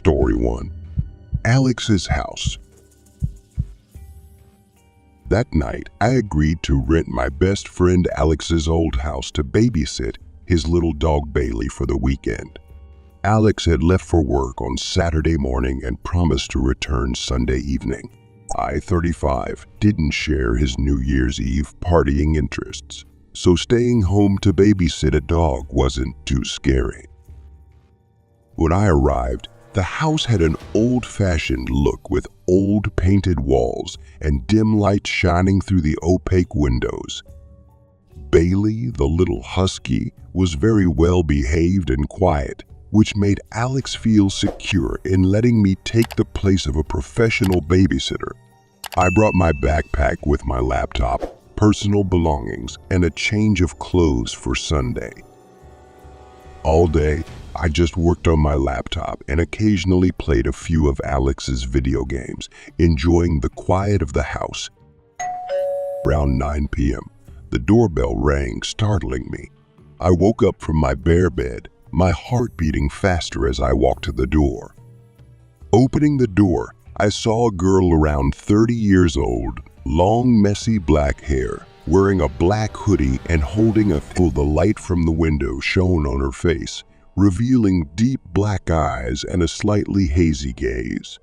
Story 1. Alex's House. That night, I agreed to rent my best friend Alex's old house to babysit his little dog Bailey for the weekend. Alex had left for work on Saturday morning and promised to return Sunday evening. I, 35, didn't share his New Year's Eve partying interests, so staying home to babysit a dog wasn't too scary. When I arrived, the house had an old-fashioned look with old painted walls and dim light shining through the opaque windows. Bailey, the little husky, was very well behaved and quiet, which made Alex feel secure in letting me take the place of a professional babysitter. I brought my backpack with my laptop, personal belongings, and a change of clothes for Sunday. All day, I just worked on my laptop and occasionally played a few of Alex's video games, enjoying the quiet of the house. Around 9 p.m., the doorbell rang, startling me. I woke up from my bare bed, my heart beating faster as I walked to the door. Opening the door, I saw a girl around 30 years old, long, messy black hair, wearing a black hoodie and holding the light from the window shone on her face, revealing deep black eyes and a slightly hazy gaze.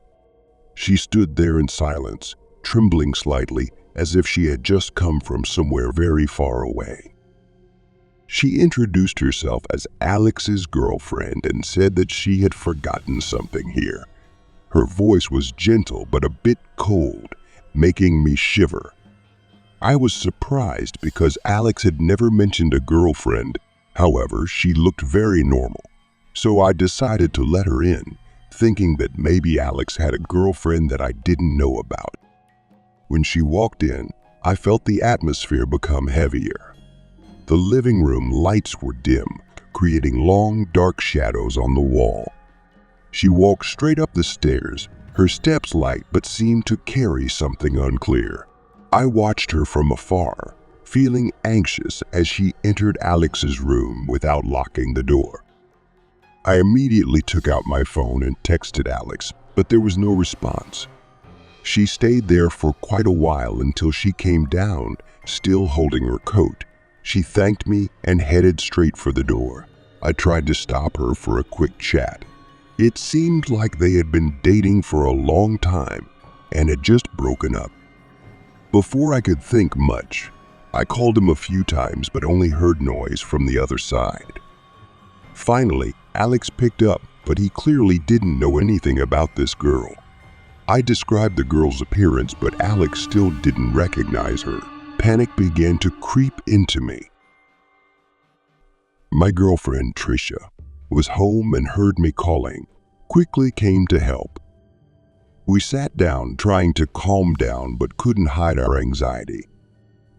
She stood there in silence, trembling slightly as if she had just come from somewhere very far away. She introduced herself as Alex's girlfriend and said that she had forgotten something here. Her voice was gentle but a bit cold, making me shiver. I was surprised because Alex had never mentioned a girlfriend. However, she looked very normal, so I decided to let her in, thinking that maybe Alex had a girlfriend that I didn't know about. When she walked in, I felt the atmosphere become heavier. The living room lights were dim, creating long, dark shadows on the wall. She walked straight up the stairs, her steps light but seemed to carry something unclear. I watched her from afar, feeling anxious as she entered Alex's room without locking the door. I immediately took out my phone and texted Alex, but there was no response. She stayed there for quite a while until she came down, still holding her coat. She thanked me and headed straight for the door. I tried to stop her for a quick chat. It seemed like they had been dating for a long time and had just broken up. Before I could think much, I called him a few times but only heard noise from the other side. Finally, Alex picked up, but he clearly didn't know anything about this girl. I described the girl's appearance, but Alex still didn't recognize her. Panic began to creep into me. My girlfriend, Trisha, was home and heard me calling, quickly came to help. We sat down trying to calm down but couldn't hide our anxiety.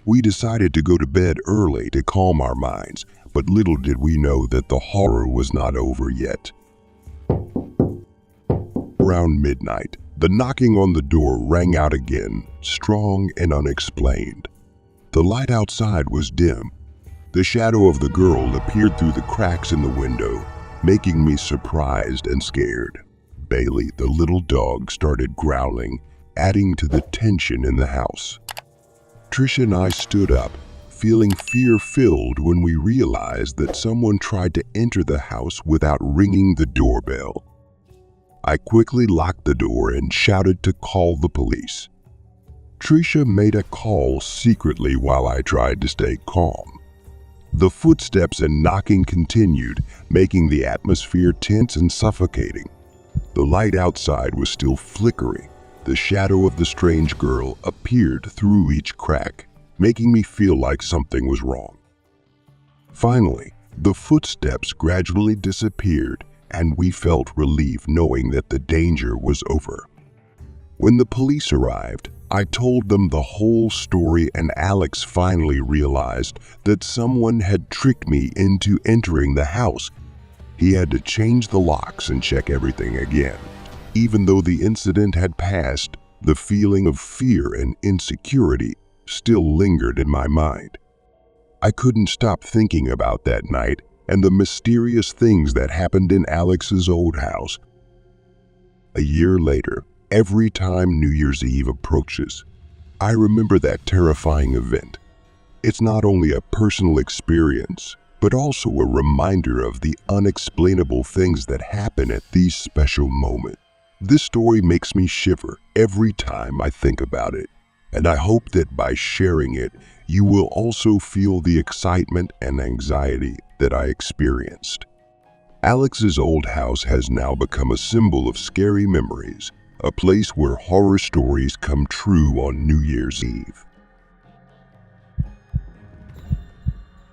We decided to go to bed early to calm our minds, but little did we know that the horror was not over yet. Around midnight, the knocking on the door rang out again, strong and unexplained. The light outside was dim. The shadow of the girl appeared through the cracks in the window, making me surprised and scared. Bailey, the little dog, started growling, adding to the tension in the house. Trisha and I stood up, feeling fear-filled when we realized that someone tried to enter the house without ringing the doorbell. I quickly locked the door and shouted to call the police. Trisha made a call secretly while I tried to stay calm. The footsteps and knocking continued, making the atmosphere tense and suffocating. The light outside was still flickering. The shadow of the strange girl appeared through each crack, making me feel like something was wrong. Finally, the footsteps gradually disappeared, and we felt relief knowing that the danger was over. When the police arrived, I told them the whole story, and Alex finally realized that someone had tricked me into entering the house. He had to change the locks and check everything again. Even though the incident had passed, the feeling of fear and insecurity still lingered in my mind. I couldn't stop thinking about that night and the mysterious things that happened in Alex's old house. A year later, every time New Year's Eve approaches, I remember that terrifying event. It's not only a personal experience, but also a reminder of the unexplainable things that happen at these special moments. This story makes me shiver every time I think about it, and I hope that by sharing it, you will also feel the excitement and anxiety that I experienced. Alex's old house has now become a symbol of scary memories, a place where horror stories come true on New Year's Eve.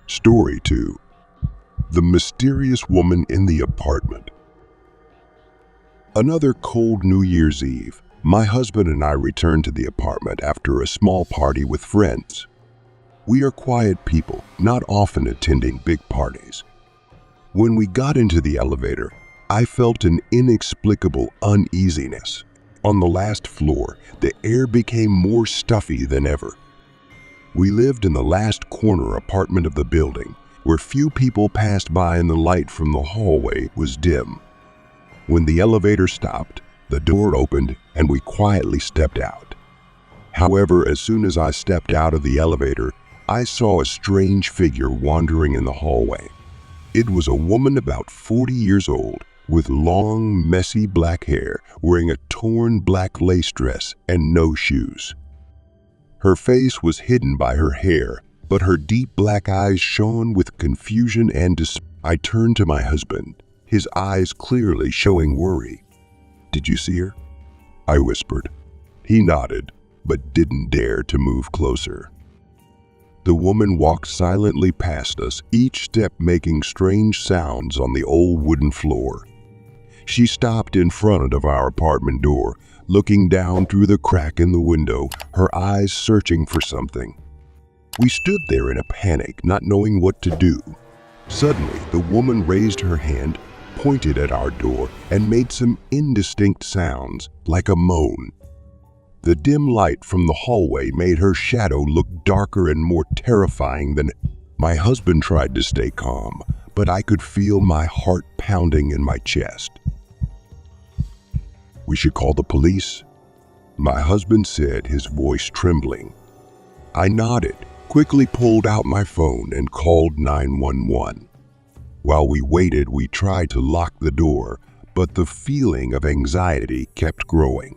Story 2. The Mysterious Woman in the Apartment. Another cold New Year's Eve, my husband and I returned to the apartment after a small party with friends. We are quiet people, not often attending big parties. When we got into the elevator, I felt an inexplicable uneasiness. On the last floor, the air became more stuffy than ever. We lived in the last corner apartment of the building, where few people passed by and the light from the hallway was dim. When the elevator stopped, the door opened and we quietly stepped out. However, as soon as I stepped out of the elevator, I saw a strange figure wandering in the hallway. It was a woman about 40 years old, with long, messy black hair, wearing a torn black lace dress and no shoes. Her face was hidden by her hair, but her deep black eyes shone with confusion and despair. I turned to my husband, his eyes clearly showing worry. "Did you see her?" I whispered. He nodded, but didn't dare to move closer. The woman walked silently past us, each step making strange sounds on the old wooden floor. She stopped in front of our apartment door, looking down through the crack in the window, her eyes searching for something. We stood there in a panic, not knowing what to do. Suddenly, the woman raised her hand, pointed at our door, and made some indistinct sounds, like a moan. The dim light from the hallway made her shadow look darker and more terrifying than... My husband tried to stay calm, but I could feel my heart pounding in my chest. "We should call the police," my husband said, his voice trembling. I nodded, quickly pulled out my phone and called 911. While we waited, we tried to lock the door, but the feeling of anxiety kept growing.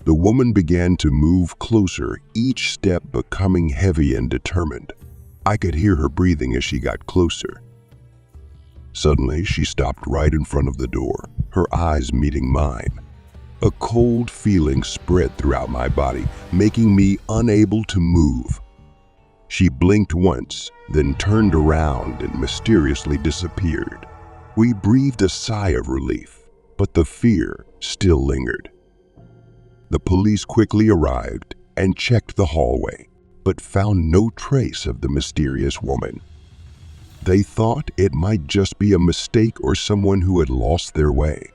The woman began to move closer, each step becoming heavy and determined. I could hear her breathing as she got closer. Suddenly, she stopped right in front of the door, her eyes meeting mine. A cold feeling spread throughout my body, making me unable to move. She blinked once, then turned around and mysteriously disappeared. We breathed a sigh of relief, but the fear still lingered. The police quickly arrived and checked the hallway, but found no trace of the mysterious woman. They thought it might just be a mistake or someone who had lost their way.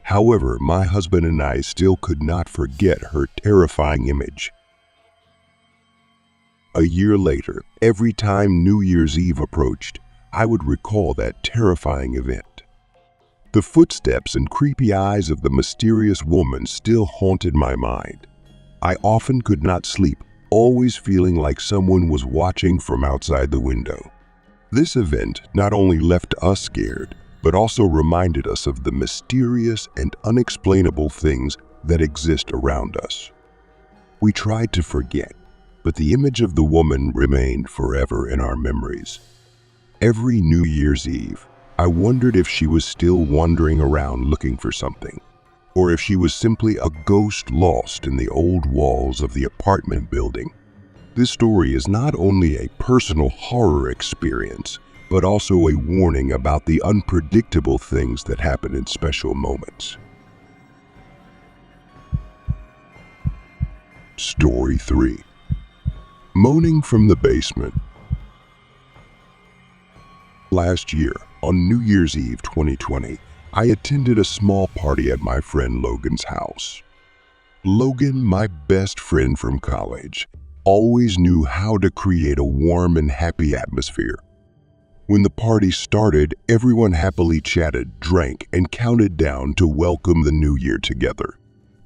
However, my husband and I still could not forget her terrifying image. A year later, every time New Year's Eve approached, I would recall that terrifying event. The footsteps and creepy eyes of the mysterious woman still haunted my mind. I often could not sleep, always feeling like someone was watching from outside the window. This event not only left us scared, but also reminded us of the mysterious and unexplainable things that exist around us. We tried to forget, but the image of the woman remained forever in our memories. Every New Year's Eve, I wondered if she was still wandering around looking for something, or if she was simply a ghost lost in the old walls of the apartment building. This story is not only a personal horror experience, but also a warning about the unpredictable things that happen in special moments. Story 3. Moaning from the Basement. Last year, on New Year's Eve 2020, I attended a small party at my friend Logan's house. Logan, my best friend from college, always knew how to create a warm and happy atmosphere. When the party started, everyone happily chatted, drank, and counted down to welcome the new year together.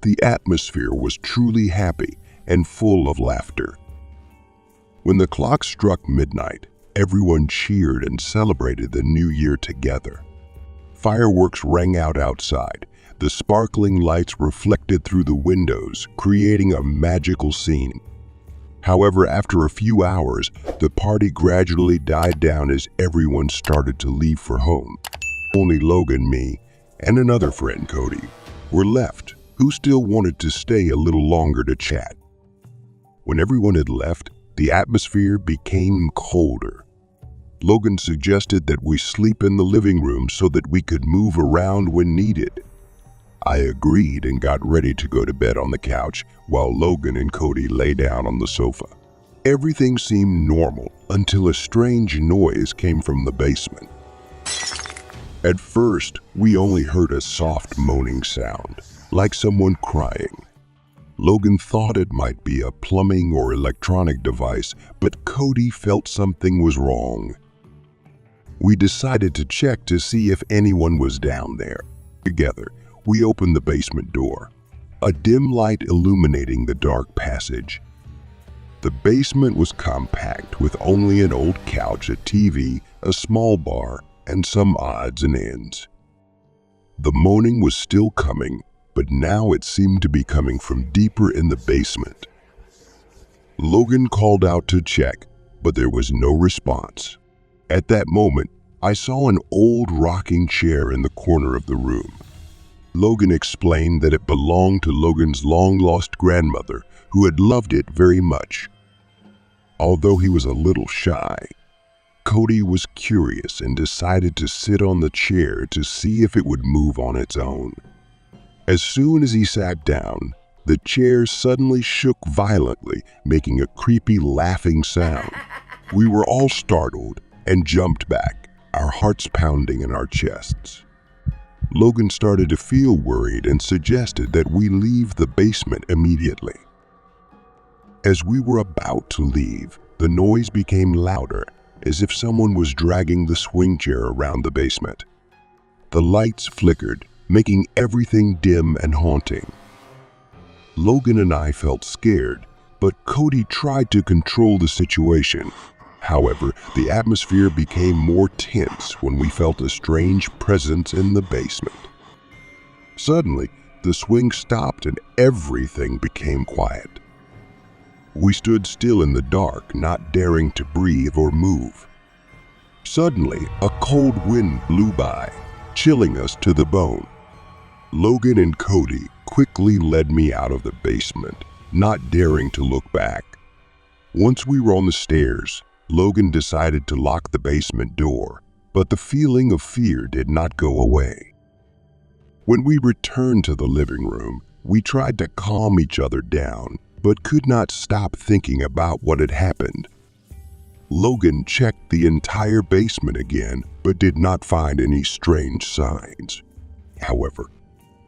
The atmosphere was truly happy and full of laughter. When the clock struck midnight, everyone cheered and celebrated the new year together. Fireworks rang out outside. The sparkling lights reflected through the windows, creating a magical scene. However, after a few hours, the party gradually died down as everyone started to leave for home. Only Logan, me, and another friend, Cody, were left, who still wanted to stay a little longer to chat. When everyone had left, the atmosphere became colder. Logan suggested that we sleep in the living room so that we could move around when needed. I agreed and got ready to go to bed on the couch while Logan and Cody lay down on the sofa. Everything seemed normal until a strange noise came from the basement. At first, we only heard a soft moaning sound, like someone crying. Logan thought it might be a plumbing or electronic device, but Cody felt something was wrong. We decided to check to see if anyone was down there. Together, we opened the basement door, a dim light illuminating the dark passage. The basement was compact with only an old couch, a TV, a small bar, and some odds and ends. The moaning was still coming, but now it seemed to be coming from deeper in the basement. Logan called out to check, but there was no response. At that moment, I saw an old rocking chair in the corner of the room. Logan explained that it belonged to Logan's long-lost grandmother, who had loved it very much. Although he was a little shy, Cody was curious and decided to sit on the chair to see if it would move on its own. As soon as he sat down, the chair suddenly shook violently, making a creepy laughing sound. We were all startled and jumped back, our hearts pounding in our chests. Logan started to feel worried and suggested that we leave the basement immediately. As we were about to leave, the noise became louder, as if someone was dragging the swing chair around the basement. The lights flickered, making everything dim and haunting. Logan and I felt scared, but Cody tried to control the situation. However, the atmosphere became more tense when we felt a strange presence in the basement. Suddenly, the swing stopped and everything became quiet. We stood still in the dark, not daring to breathe or move. Suddenly, a cold wind blew by, chilling us to the bone. Logan and Cody quickly led me out of the basement, not daring to look back. Once we were on the stairs, Logan decided to lock the basement door, but the feeling of fear did not go away. When we returned to the living room, we tried to calm each other down, but could not stop thinking about what had happened. Logan checked the entire basement again, but did not find any strange signs. However,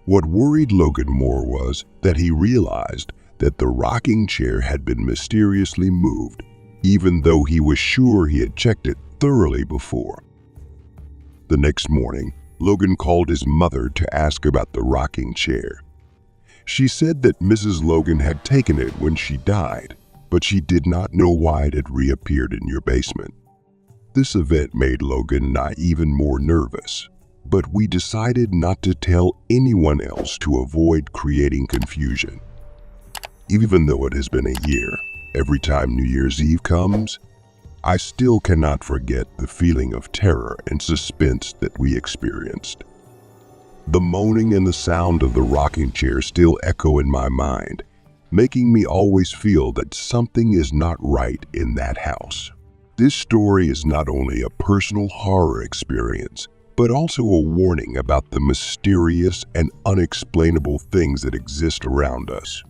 what worried Logan more was that he realized that the rocking chair had been mysteriously moved, even though he was sure he had checked it thoroughly before. The next morning, Logan called his mother to ask about the rocking chair. She said that Mrs. Logan had taken it when she died, but she did not know why it had reappeared in your basement. This event made Logan and I even more nervous, but we decided not to tell anyone else to avoid creating confusion. Even though it has been a year, every time New Year's Eve comes, I still cannot forget the feeling of terror and suspense that we experienced. The moaning and the sound of the rocking chair still echo in my mind, making me always feel that something is not right in that house. This story is not only a personal horror experience, but also a warning about the mysterious and unexplainable things that exist around us.